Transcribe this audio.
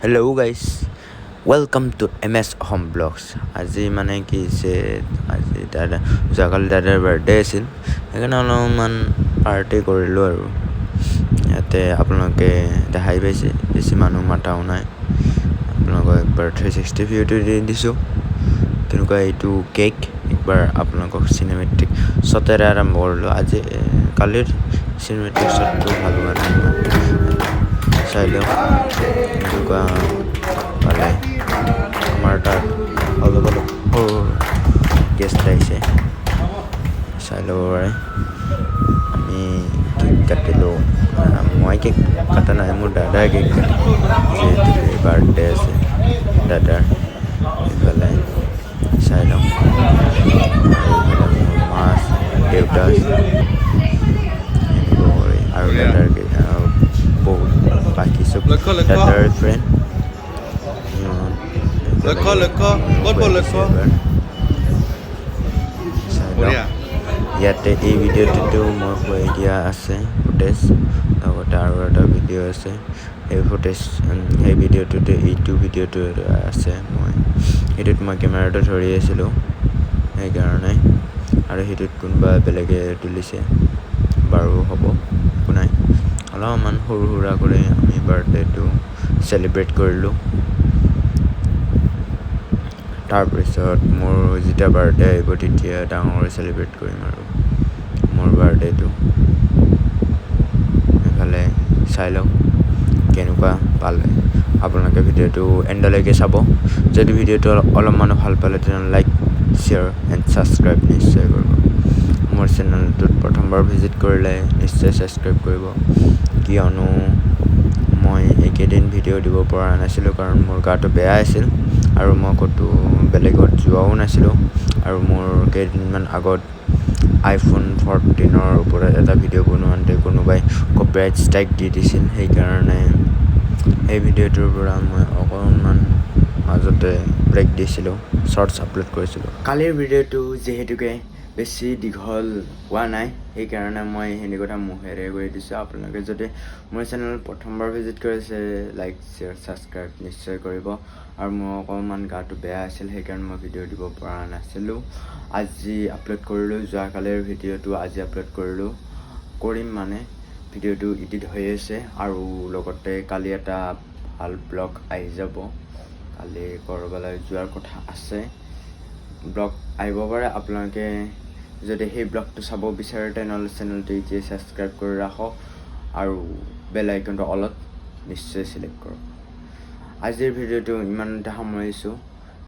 Hello guys, welcome to MS Home Blogs. আজি মানে কি হৈছে আজি যোৱাকালি দাদাৰ বাৰ্থডে আছিল সেইকাৰণে অলপমান পাৰ্টি কৰিলোঁ আৰু ইয়াতে আপোনালোকে দেখাই পাইছে বেছি মানুহ মাতাও নাই আপোনালোকক একবাৰ 360 ভিউটো দি দিছোঁ কেনেকুৱা এইটো কেক একবাৰ আপোনালোকক চিনেমেটিক শ্বটেৰে আৰম্ভ কৰিলোঁ আজি কালিৰ চিনেমেটিক শ্বটটো ভাল হোৱা নাই চাই লওঁ এনেকুৱা পালে আমাৰ তাত অলপ সৰু গেষ্ট আহিছে চাই ল'ব পাৰে আমি কেক কাটিলোঁ মই কেক কটা নাই মোৰ দাদাই কেক কাটি যিহেতু বাৰ্থডে আছে দাদাৰ এইফালে চাই লওঁ এইফালে মোৰ মা আছে দেউতা আছে এনেকুৱা কৰি আৰু দাদাৰ বহুত বাকী চব দাদাৰ ফ্ৰেণ্ড ইয়াতে এই ভিডিঅ'টোতো মই কৈ দিয়া আছে ফুটেজ লগতে আৰু এটা ভিডিঅ' আছে সেই ভিডিঅ'টোতে এইটো ভিডিঅ'টো আছে সেইটোত মই কেমেৰাটো ধৰি আছিলোঁ সেইকাৰণে আৰু সেইটোত কোনোবা বেলেগে তুলিছে বাৰু হ'ব একো নাই অলপমান সৰু সুৰা কৰি আমি বাৰ্থডেটো চেলিব্ৰেট কৰিলোঁ তাৰপিছত মোৰ যেতিয়া বাৰ্থডে আহিব তেতিয়া ডাঙৰকৈ চেলিব্ৰেট কৰিম আৰু মোৰ বাৰ্থডেটো এইফালে চাই লওক কেনেকুৱা পালে আপোনালোকে ভিডিঅ'টো এণ্ডলৈকে চাব যদি ভিডিঅ'টো অলপমান ভাল পালে তেনেহ'লে লাইক শ্বেয়াৰ এণ্ড ছাবস্ক্ৰাইব নিশ্চয় কৰিব মোৰ চেনেলটোত প্ৰথমবাৰ ভিজিট কৰিলে নিশ্চয় ছাবস্ক্ৰাইব কৰিব কিয়নো মই এইকেইদিন ভিডিঅ' দিব পৰা নাছিলোঁ কাৰণ মোৰ গাটো বেয়া আছিল আৰু মই ক'তো বেলেগত যোৱাও নাছিলোঁ আৰু মোৰ কেইদিনমান আগত iPhone 14ৰ ওপৰত এটা ভিডিঅ' বনোৱাতে কোনোবাই কপিৰাইট ষ্ট্ৰাইক দি দিছিল সেইকাৰণে এই ভিডিঅ'টোৰ পৰা মই অকণমান মাজতে ব্ৰেক দিছিলোঁ শ্বৰ্টছ আপলোড কৰিছিলোঁ কালিৰ ভিডিঅ'টো যিহেতুকে বেছি দীঘল হোৱা নাই সেইকাৰণে মই সেইখিনি কথা মুখেৰে কৈ দিছোঁ আপোনালোকে যদি মোৰ চেনেল প্ৰথমবাৰ ভিজিট কৰিছে লাইক শ্বেয়াৰ ছাবস্ক্ৰাইব নিশ্চয় কৰিব আৰু মোৰ অকণমান গাটো বেয়া আছিল সেইকাৰণে মই ভিডিঅ' দিব পৰা নাছিলোঁ আজি আপলোড কৰিলোঁ যোৱাকালিৰ ভিডিঅ'টো আজি আপলোড কৰিম মানে ভিডিঅ'টো এডিট হৈ আছে আৰু লগতে কালি এটা ভাল ব্লগ আহি যাব কালি ক'ৰবালৈ যোৱাৰ কথা আছে ব্লগ আহিব পাৰে আপোনালোকে যদি সেই ব্লগটো চাব বিচাৰে তেনেহ'লে চেনেলটো এতিয়া ছাবস্ক্ৰাইব কৰি ৰাখক আৰু বেল আইকনটো অলত নিশ্চয় চিলেক্ট কৰক আজিৰ ভিডিঅ'টো ইমানতে সামৰিছোঁ